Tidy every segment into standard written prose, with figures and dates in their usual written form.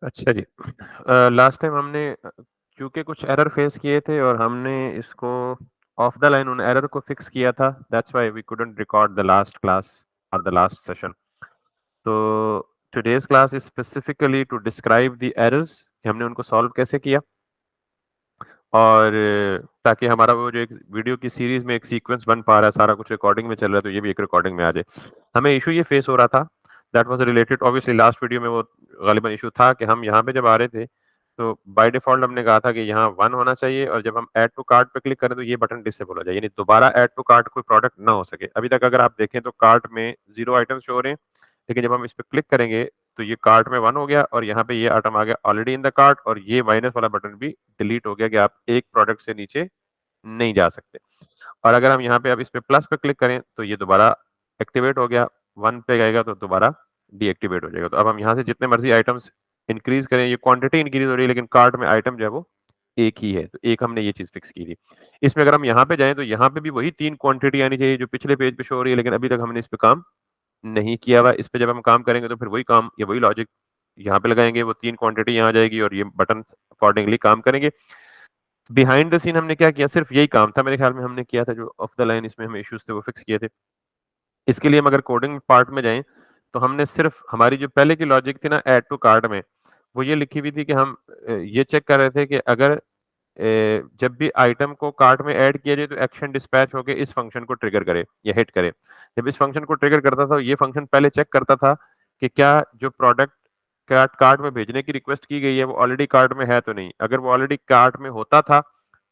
अच्छा जी। Last time हमने क्योंकि कुछ एरर फेस किए थे और हमने इसको ऑफ द लाइन उन एरर को फिक्स किया था, that's why we couldn't record the last class और द लास्ट सेशन। तो today's class is specifically to describe the errors कि हमने उनको सॉल्व कैसे किया, और ताकि हमारा वो जो एक वीडियो की सीरीज में एक सीक्वेंस बन पा रहा है, सारा कुछ रिकॉर्डिंग में चल रहा है, तो ये भी एक रिकॉर्डिंग में आ जाए। हमें इशू ये फेस हो रहा था, that was related obviously last video में, वो गालिबन इशू था कि हम यहाँ पे जब आ रहे थे तो बाय डिफॉल्ट हमने कहा था कि यहाँ 1 होना चाहिए, और जब हम ऐड टू कार्ट पे क्लिक करें तो ये बटन डिसेबल हो जाए, यानी दोबारा ऐड टू कार्ट कोई प्रोडक्ट ना हो सके। अभी तक अगर आप देखें तो कार्ट में 0 आइटम्स शो हो रहे हैं, लेकिन जब हम इस पे क्लिक करेंगे तो ये कार्ट में 1 हो गया, और यहाँ पे ये आइटम आ गया ऑलरेडी इन द कार्ट, और ये माइनस वाला बटन भी डिलीट हो गया कि आप एक प्रोडक्ट से नीचे नहीं जा सकते। और अगर हम यहाँ पे अब इस पे प्लस पे क्लिक करें तो ये दोबारा एक्टिवेट हो गया, 1 पे जाएगा तो दोबारा डीएक्टिवेट हो जाएगा। तो अब हम यहाँ से जितने मर्जी आइटम्स इंक्रीज करें, ये क्वांटिटी इंक्रीज हो रही है लेकिन कार्ट में आइटम जो है वो एक ही है, तो एक हमने ये चीज फिक्स की थी। इसमें अगर हम यहाँ पे जाएं तो यहाँ पे भी वही 3 क्वांटिटी आनी चाहिए जो पिछले पेज पे शो हो रही है, लेकिन अभी तक हमने इस पे काम नहीं किया हुआ। इस पे जब हम काम करेंगे तो फिर वही काम या वही लॉजिक यहाँ पे लगाएंगे, वो 3 क्वांटिटी यहाँ आ जाएगी और ये बटन अकॉर्डिंगली काम करेंगे। बिहाइंड द सीन हमने क्या किया, सिर्फ यही काम था मेरे ख्याल में हमने किया था, जो ऑफ द लाइन इसमें हमें इश्यूज थे वो फिक्स किए थे। इसके लिए हम अगर कोडिंग पार्ट में जाएं तो हमने सिर्फ हमारी जो पहले की लॉजिक थी ना ऐड टू कार्ट में, वो ये लिखी हुई थी कि हम ये चेक कर रहे थे कि अगर जब भी आइटम को कार्ट में ऐड किया जाए तो एक्शन डिस्पैच होकर इस फंक्शन को ट्रिगर करे या हिट करे। जब इस फंक्शन को ट्रिगर करता था, ये फंक्शन पहले चेक करता था कि क्या जो प्रोडक्ट कार्ट में भेजने की रिक्वेस्ट की गई है वो ऑलरेडी कार्ट में है तो नहीं। अगर वो ऑलरेडी कार्ट में होता था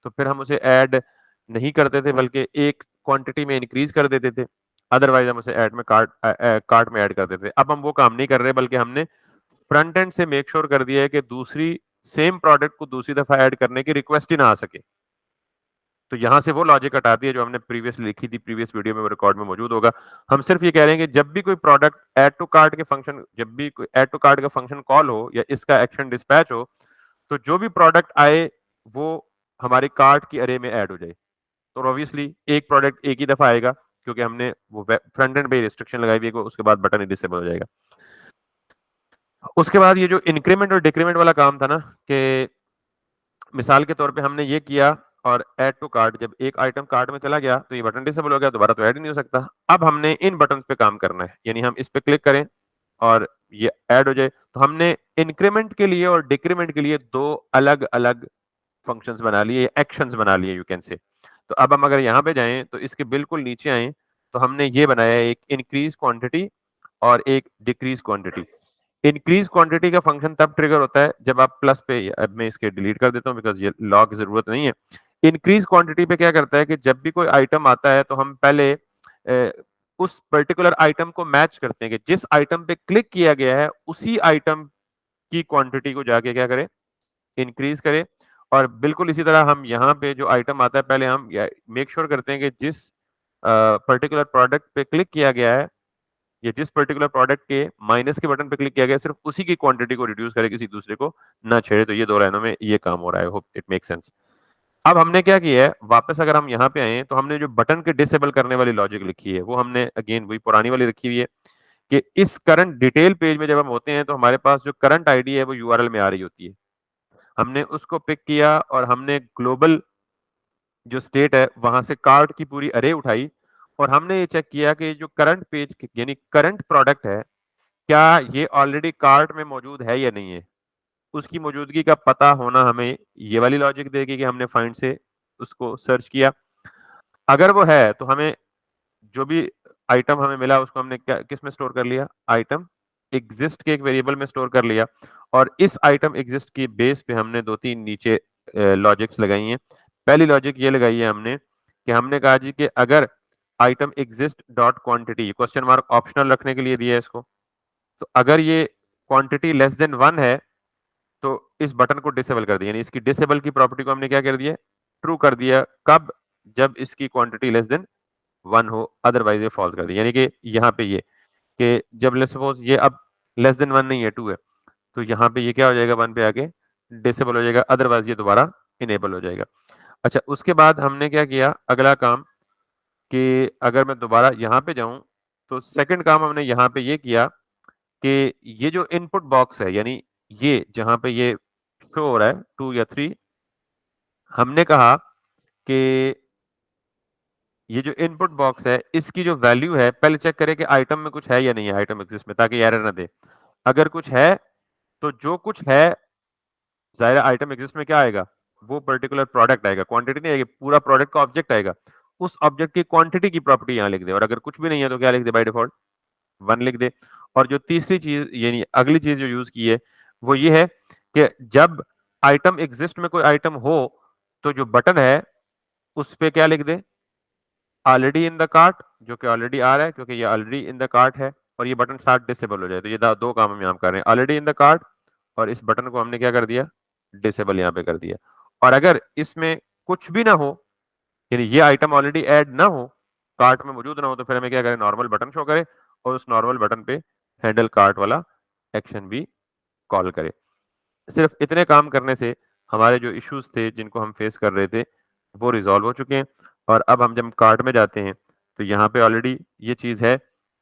तो फिर हम उसे ऐड नहीं करते थे, बल्कि एक क्वांटिटी में इंक्रीज कर देते थे, अदरवाइज हम उसे ऐड में कार्ट में ऐड कर देते थे। अब हम वो काम नहीं कर रहे, बल्कि हमने फ्रंट एंड से मेक श्योर कर दिया है कि दूसरी सेम प्रोडक्ट को दूसरी दफा ऐड करने की रिक्वेस्ट ही ना आ सके। तो यहां से वो लॉजिक हटा दी है जो हमने प्रीवियसली लिखी थी, प्रीवियस वीडियो में वो रिकॉर्ड में मौजूद होगा। हम सिर्फ ये कह रहे हैं कि जब भी कोई प्रोडक्ट ऐड टू कार्ट के फंक्शन, जब भी कोई ऐड टू कार्ट का फंक्शन कॉल हो या इसका एक्शन डिस्पैच हो, तो जो भी प्रोडक्ट आए वो हमारे कार्ट की अरे में ऐड हो जाए। तो ऑब्वियसली एक प्रोडक्ट एक ही दफा आएगा, क्योंकि हमने वो फ्रंट एंड पे रिस्ट्रिक्शन लगाई हुई है, उसके बाद बटन डिसेबल हो जाएगा। उसके बाद ये जो इंक्रीमेंट और डिक्रीमेंट वाला काम था ना, कि मिसाल के तौर पे हमने ये किया और ऐड टू कार्ट, जब एक आइटम कार्ट में चला गया तो ये बटन डिसेबल हो गया, दोबारा तो ऐड ही नहीं हो सकता। अब हमने इन बटन पे काम करना है, यानी हम इस पे क्लिक करें और ये ऐड हो जाए। तो हमने इंक्रीमेंट के लिए और डिक्रीमेंट के लिए दो अलग अलग फंक्शंस बना लिए, एक्शंस बना लिए यू कैन से। तो अब हम अगर यहाँ पे जाएं तो इसके बिल्कुल नीचे आए तो हमने ये बनाया एक इंक्रीज क्वांटिटी और एक डिक्रीज क्वांटिटी। इंक्रीज क्वांटिटी का फंक्शन तब ट्रिगर होता है जब आप प्लस पे, अब मैं इसके डिलीट कर देता हूँ बिकॉज ये लॉग की जरूरत नहीं है। इंक्रीज क्वांटिटी पे क्या करता है कि जब भी कोई आइटम आता है तो हम पहले उस पर्टिकुलर आइटम को मैच करते हैं कि जिस आइटम पे क्लिक किया गया है उसी आइटम की क्वांटिटी को जाके क्या करें, इंक्रीज करें। और बिल्कुल इसी तरह हम यहाँ पे जो आइटम आता है पहले हम मेक श्योर करते हैं कि जिस पर्टिकुलर प्रोडक्ट पे क्लिक किया गया है या जिस पर्टिकुलर प्रोडक्ट के माइनस के बटन पे क्लिक किया गया है सिर्फ उसी की क्वांटिटी को रिड्यूस करे, किसी दूसरे को ना छेड़े। तो ये दो लाइनों में ये काम हो रहा है, होप इट मेक सेंस। अब हमने क्या किया है, वापस अगर हम यहाँ पे आए तो हमने जो बटन के डिसेबल करने वाली लॉजिक लिखी है वो हमने अगेन वही पुरानी वाली रखी हुई है कि इस करंट डिटेल पेज में जब हम होते हैं तो हमारे पास जो करंट आईडी है वो यूआरएल में आ रही होती है। हमने उसको पिक किया और हमने ग्लोबल जो स्टेट है वहां से कार्ट की पूरी अरे उठाई, और हमने ये चेक किया कि जो करंट पेज यानी करंट प्रोडक्ट है क्या ये ऑलरेडी कार्ट में मौजूद है या नहीं है। उसकी मौजूदगी का पता होना हमें ये वाली लॉजिक देगी कि हमने फाइंड से उसको सर्च किया। अगर वो है तो हमें जो भी आइटम हमें मिला उसको हमने किस में स्टोर कर लिया, आइटम एग्जिस्ट के एक वेरिएबल में स्टोर कर लिया। और इस आइटम एग्जिस्ट की बेस पे हमने दो तीन नीचे लॉजिक्स लगाई हैं। पहली लॉजिक ये लगाई है हमने कि हमने कहा जी कि अगर item exist dot quantity, question mark optional रखने के लिए दिया है इसको, तो अगर ये क्वांटिटी लेस देन 1 है तो इस बटन को डिसेबल कर दिया, यानी इसकी डिसेबल की प्रॉपर्टी को हमने क्या कर दिया, ट्रू कर दिया। कब, जब इसकी क्वांटिटी लेस देन 1 हो, अदरवाइज ये फॉल्स कर दिया। यानी कि यहाँ पे ये कि जब लेट्स सपोज ये अब लेस देन 1 नहीं है 2 है, तो यहाँ पे ये क्या हो जाएगा, 1 पे आके डिसेबल हो जाएगा, अदरवाइज ये दोबारा इनेबल हो जाएगा। अच्छा, उसके बाद हमने क्या किया, अगला काम कि अगर मैं दोबारा यहाँ पे जाऊं तो सेकंड काम हमने यहाँ पे ये किया कि ये जो इनपुट बॉक्स है, यानी ये जहां पे ये शो हो रहा है 2 या 3, हमने कहा कि ये जो इनपुट बॉक्स है इसकी जो वैल्यू है पहले चेक करें कि आइटम में कुछ है या नहीं है आइटम एग्जिस्ट में, ताकि एरर ना दे। अगर कुछ है तो जो कुछ है जाहिर आइटम एग्जिस्ट में क्या आएगा, वो पर्टिकुलर प्रोडक्ट आएगा, क्वांटिटी नहीं आएगी, पूरा प्रोडक्ट का ऑब्जेक्ट आएगा। उस ऑब्जेक्ट की क्वांटिटी की प्रॉपर्टी यहाँ लिख दे, और अगर कुछ भी नहीं है तो क्या लिख दे बाय डिफॉल्ट 1 लिख दे। और जो तीसरी चीज यानी अगली चीज जो यूज की है वो ये है कि जब आइटम एग्जिस्ट में कोई आइटम हो तो जो बटन है उस पे क्या लिख दे, ऑलरेडी इन द कार्ट, जो कि ऑलरेडी आ रहा है क्योंकि ये ऑलरेडी इन द कार्ट है, और ये बटन स्टार्ट डिसेबल हो जाए। तो ये दो काम हम यहाँ कर रहे हैं, ऑलरेडी इन द कार्ट, और इस बटन को हमने क्या कर दिया, डिसेबल यहाँ पे कर दिया। और अगर इसमें कुछ भी ना हो, यानी ये आइटम ऑलरेडी ऐड ना हो, कार्ट में मौजूद ना हो, तो फिर हमें क्या करें, नॉर्मल बटन शो करे और उस नॉर्मल बटन पे हैंडल कार्ट वाला एक्शन भी कॉल करे। सिर्फ इतने काम करने से हमारे जो इश्यूज थे जिनको हम फेस कर रहे थे वो रिजॉल्व हो चुके हैं। और अब हम जब कार्ट में जाते हैं तो यहाँ पे ऑलरेडी ये चीज़ है,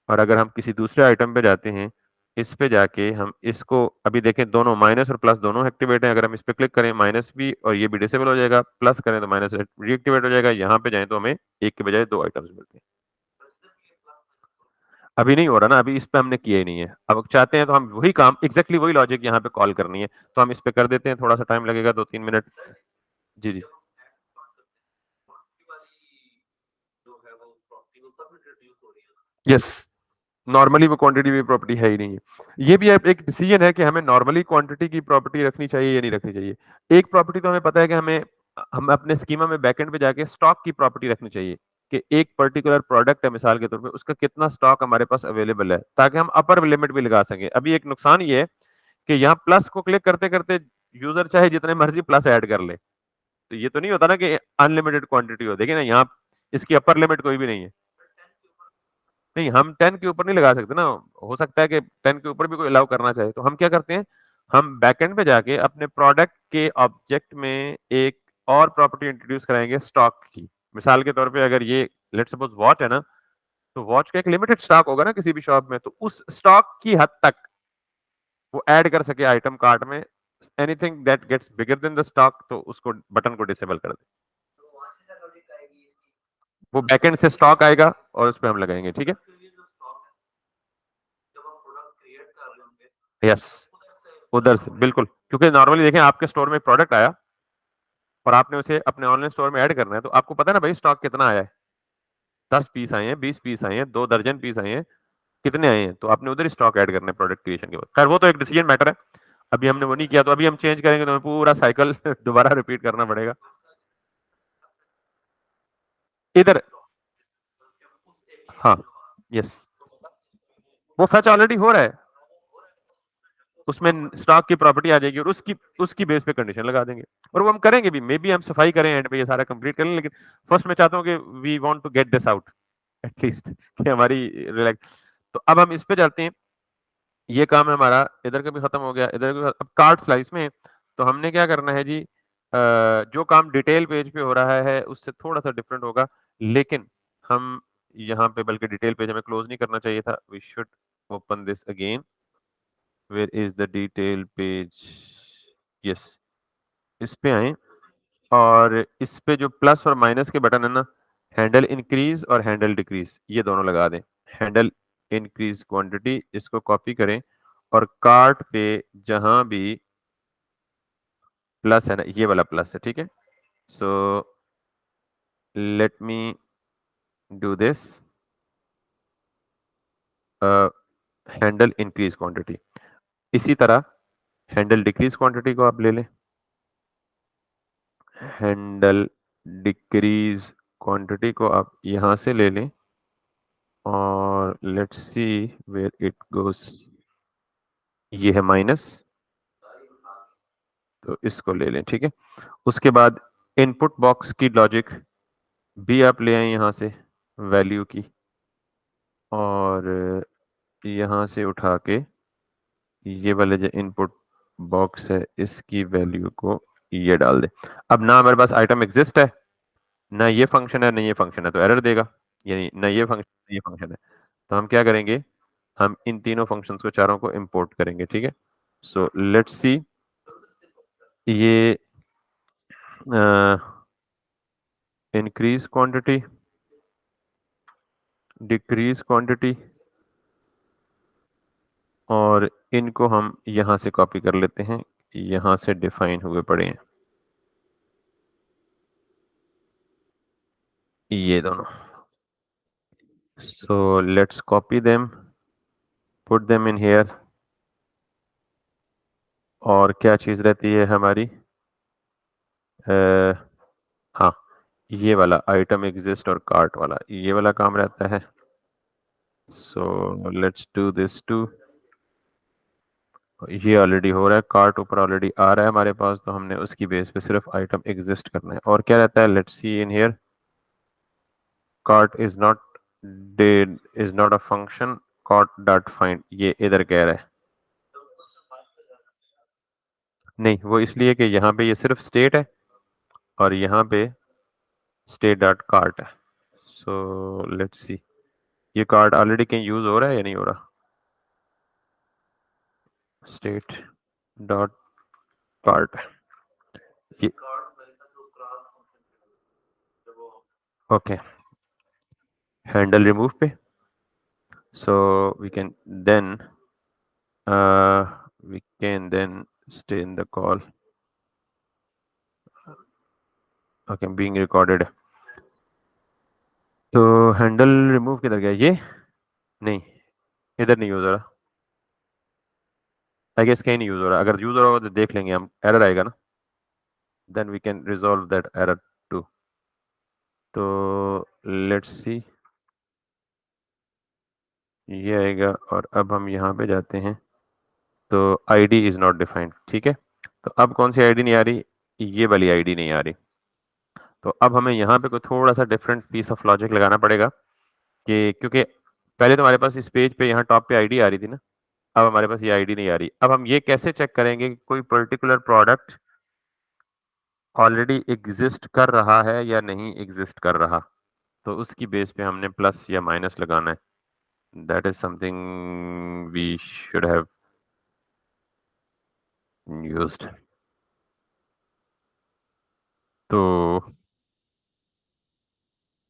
और अगर हम किसी दूसरे आइटम पे जाते हैं, इस पे जाके हम इसको अभी देखें, दोनों माइनस और प्लस दोनों एक्टिवेट हैं। अगर हम इस पे क्लिक करें माइनस भी और ये भी डिसेबल हो जाएगा, प्लस करें तो माइनस रीएक्टिवेट हो जाएगा। यहाँ पे जाएं तो हमें एक के बजाय दो आइटम्स मिलते हैं। अभी नहीं हो रहा ना, अभी इस पे हमने किया ही नहीं है। अब चाहते हैं तो हम वही काम एग्जैक्टली वही लॉजिक यहाँ पे कॉल करनी है, तो हम इस पे कर देते हैं। थोड़ा सा टाइम लगेगा, 2-3 मिनट। जी जी। यस, नॉर्मली वो क्वांटिटी की प्रॉपर्टी है ही नहीं है। ये भी एक डिसीजन है कि हमें नॉर्मली क्वांटिटी की प्रॉपर्टी रखनी चाहिए या नहीं रखनी चाहिए। एक प्रॉपर्टी तो हमें पता है कि हम अपने स्कीमा में बैकएंड पे जाके स्टॉक की प्रॉपर्टी रखनी चाहिए कि एक पर्टिकुलर प्रोडक्ट है मिसाल के तौर पे, उसका कितना स्टॉक हमारे पास अवेलेबल है, ताकि हम अपर लिमिट भी लगा सकें। अभी एक नुकसान ये है कि यहाँ प्लस को क्लिक करते करते यूजर चाहे जितने मर्जी प्लस ऐड कर ले, तो ये तो नहीं होता ना कि अनलिमिटेड क्वांटिटी हो। देखिए ना यहाँ इसकी अपर लिमिट कोई भी नहीं है। नहीं, हम 10 के ऊपर नहीं लगा सकते ना, हो सकता है कि 10 के ऊपर भी कोई अलाउ करना चाहे। तो हम क्या करते हैं, हम बैकएंड पे जाके अपने प्रोडक्ट के ऑब्जेक्ट में एक और प्रॉपर्टी इंट्रोड्यूस कराएंगे स्टॉक की। मिसाल के तौर पे अगर ये लेट्स सपोज वॉच है ना, तो वॉच का एक लिमिटेड स्टॉक होगा ना किसी भी शॉप में, तो उस स्टॉक की हद तक वो ऐड कर सके आइटम कार्ट में। Anything that gets bigger than the stock, तो उसको बटन को डिसेबल कर दे। वो बैकएंड से स्टॉक आएगा और उस पर हम लगाएंगे। ठीक है, यस, उधर से बिल्कुल, क्योंकि नॉर्मली देखें आपके स्टोर में प्रोडक्ट आया और आपने उसे अपने ऑनलाइन स्टोर में ऐड करना है, तो आपको पता है ना भाई स्टॉक कितना आया है। 10 पीस आए हैं, 20 पीस आए हैं, 2 दर्जन पीस आए हैं, कितने आए हैं, तो आपने उधर ही स्टॉक ऐड करना है प्रोडक्ट क्रिएशन के बाद। खैर वो तो एक डिसीजन मैटर है, अभी हमने वो नहीं किया, तो अभी हम चेंज करेंगे तो हमें पूरा साइकिल दोबारा रिपीट करना पड़ेगा। इधर, हाँ, यस, वो फैच ऑलरेडी हो रहा है, उसमें स्टॉक की प्रॉपर्टी आ जाएगी और उसकी उसकी बेस पे कंडीशन लगा देंगे। और वो हम करेंगे भी, मे बी हम सफाई करें एंड पे ये सारा कंप्लीट करें, लेकिन फर्स्ट मैं चाहता हूँ कि we want to get this out at least, कि हमारी रिलैक्स। तो अब हम इस पे जाते हैं, ये काम है हमारा, इधर का भी खत्म हो गया, इधर का। अब कार्ड स्लाइस में तो हमने क्या करना है जी, जो काम डिटेल पेज पे हो रहा है उससे थोड़ा सा डिफरेंट होगा, लेकिन हम यहाँ पे, बल्कि डिटेल पेज हमें क्लोज नहीं करना चाहिए था, we should open this again. Where is the detail page, yes, इस पे आए और इस पे जो प्लस और माइनस के बटन है ना, हैंडल इंक्रीज और हैंडल डिक्रीज, ये दोनों लगा दें। हैंडल इंक्रीज क्वांटिटी, इसको कॉपी करें और कार्ट पे जहां भी प्लस है ना, ये वाला प्लस है, ठीक है। So let me do this, handle increase quantity. इसी तरह हैंडल डिक्रीज क्वांटिटी को आप ले लें, हैंडल डिक्रीज क्वांटिटी को आप यहां से ले लें और let's see where it goes. ये है माइनस, तो इसको ले लें, ठीक है। उसके बाद इनपुट बॉक्स की लॉजिक भी आप ले आए यहाँ से, वैल्यू की, और यहाँ से उठा के ये वाले जो इनपुट बॉक्स है इसकी वैल्यू को ये डाल दे। अब ना हमारे पास आइटम एग्जिस्ट है, ना ये फंक्शन है, ना ये फंक्शन है, तो एरर देगा, यानी ना ये फंक्शन, ना ये फंक्शन है। तो हम क्या करेंगे, हम इन तीनों फंक्शंस को चारों को इंपोर्ट करेंगे, ठीक है। सो लेट्स सी ये इंक्रीज क्वांटिटी, डिक्रीज क्वांटिटी, और इनको हम यहां से कॉपी कर लेते हैं, यहां से डिफाइन हुए पड़े हैं ये दोनों। So let's copy them, put them in here. और क्या चीज रहती है हमारी, हाँ, ये वाला आइटम एग्जिस्ट और कार्ट वाला, ये वाला काम रहता है। So let's do this too. ये ऑलरेडी हो रहा है, कार्ट ऊपर ऑलरेडी आ रहा है हमारे पास, तो हमने उसकी बेस पे सिर्फ आइटम एग्जिस्ट करना है। और क्या रहता है, let's see in here, cart is not a function, cart dot find, ये इधर कह रहा है। नहीं, वो इसलिए कि यहाँ पे ये सिर्फ स्टेट है और यहाँ पे स्टेट डॉट कार्ट है। सो लेट्स सी, ये कार्ट ऑलरेडी कहीं यूज हो रहा है या नहीं हो रहा, स्टेट डॉट कार्ट, ये ओके, हैंडल रिमूव पे। So we can then stay in the call. Okay, being recorded. तो हैंडल रिमूव किधर गया, ये नहीं, इधर नहीं यूज हो रहा, आई गेस कहीं नहीं यूज हो रहा। अगर यूज हो रहा होगा तो देख लेंगे हम, एरर आएगा ना, then we can resolve that error too. तो लेट्स सी, ये आएगा और अब हम यहाँ पे जाते हैं, तो आईडी इज नॉट डिफाइंड, ठीक है। तो अब कौन सी आईडी नहीं आ रही, ये वाली आईडी नहीं आ रही। तो अब हमें यहाँ पे कोई थोड़ा सा डिफरेंट पीस ऑफ लॉजिक लगाना पड़ेगा, कि क्योंकि पहले तो हमारे पास इस पेज पे यहाँ टॉप पे आईडी आ रही थी ना, अब हमारे पास ये आईडी नहीं आ रही। अब हम ये कैसे चेक करेंगे कि कोई पर्टिकुलर प्रोडक्ट ऑलरेडी एग्जिस्ट कर रहा है या नहीं एग्जिस्ट कर रहा, तो उसकी बेस पे हमने प्लस या माइनस लगाना है। That is something we should have used. तो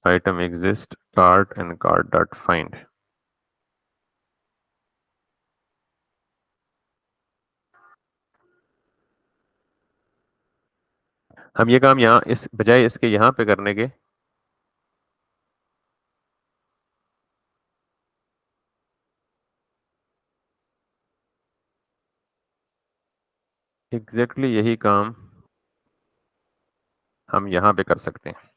item exist cart and cart dot find, हम ये काम यहाँ इस बजाय इसके यहाँ पे करने के, एग्जैक्टली यही काम हम यहाँ पे कर सकते हैं।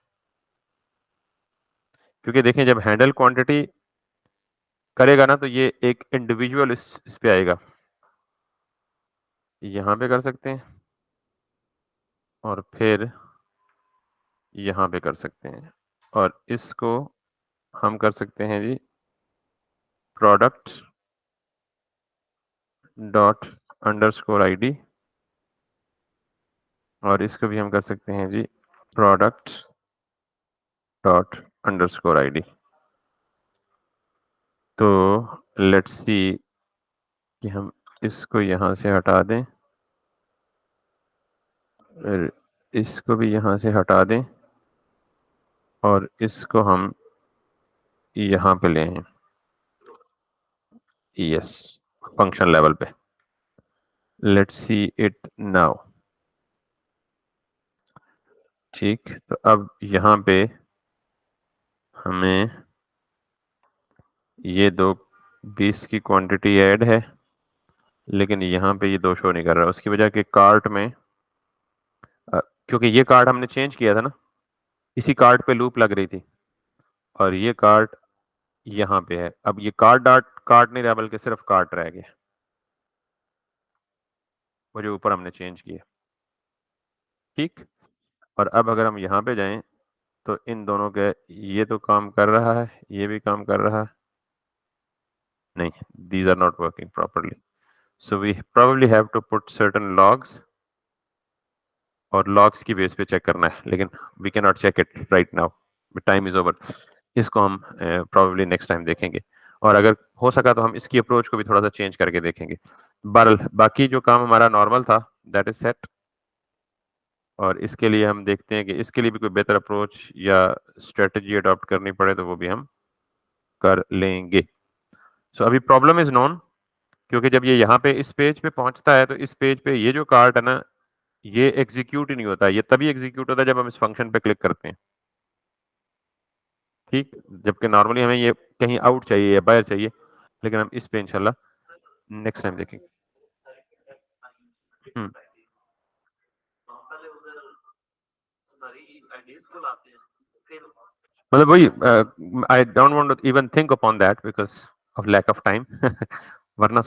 क्योंकि देखें, जब हैंडल क्वांटिटी करेगा ना, तो ये एक इंडिविजुअल इस पे आएगा, यहाँ पे कर सकते हैं और फिर यहाँ पे कर सकते हैं, और इसको हम कर सकते हैं जी प्रोडक्ट डॉट अंडरस्कोर आईडी, और इसको भी हम कर सकते हैं जी प्रोडक्ट डॉट अंडरस्कोर आईडी। तो लेट्स सी कि हम इसको यहाँ से हटा दें, इसको भी यहाँ से हटा दें, और इसको हम यहाँ पे ले आए, यस, फंक्शन लेवल पे। Let's see it now. ठीक, तो अब यहाँ पे हमें ये दो 20 की क्वांटिटी ऐड है, लेकिन यहाँ पे ये दो शो नहीं कर रहा, उसकी वजह के कार्ट में क्योंकि ये कार्ट हमने चेंज किया था ना, इसी कार्ट पे लूप लग रही थी, और ये कार्ट यहाँ पे है। अब ये कार्ट डॉट कार्ट नहीं रहा, बल्कि सिर्फ कार्ट रह गया, वो जो ऊपर हमने चेंज किया। ठीक, और अब अगर हम यहाँ पे जाएं, तो इन दोनों के ये तो काम कर रहा है, ये भी काम कर रहा है, नहीं, these are not working properly, so we probably have to put certain logs, और logs की बेस पे चेक करना है, लेकिन we cannot check it right now, time is over, इसको हम probably next time देखेंगे। और अगर हो सका तो हम इसकी अप्रोच को भी थोड़ा सा चेंज करके देखेंगे। बहरहाल बाकी जो काम हमारा नॉर्मल था दैट इज सेट, और इसके लिए हम देखते हैं कि इसके लिए भी कोई बेहतर अप्रोच या स्ट्रेटजी अडॉप्ट करनी पड़े तो वो भी हम कर लेंगे। सो अभी प्रॉब्लम इज नोन, क्योंकि जब ये यहाँ पे इस पेज पे पहुंचता है तो इस पेज पे ये जो कार्ट है ना, ये एग्जीक्यूट ही नहीं होता, ये तभी एग्जीक्यूट होता है जब हम इस फंक्शन पे क्लिक करते हैं। ठीक, जबकि नॉर्मली हमें ये कहीं आउट चाहिए या बाहर चाहिए, लेकिन हम इस पे इंशाल्लाह नेक्स्ट टाइम देखेंगे। मतलब वही, I don't want to even think upon that because of lack of time वरना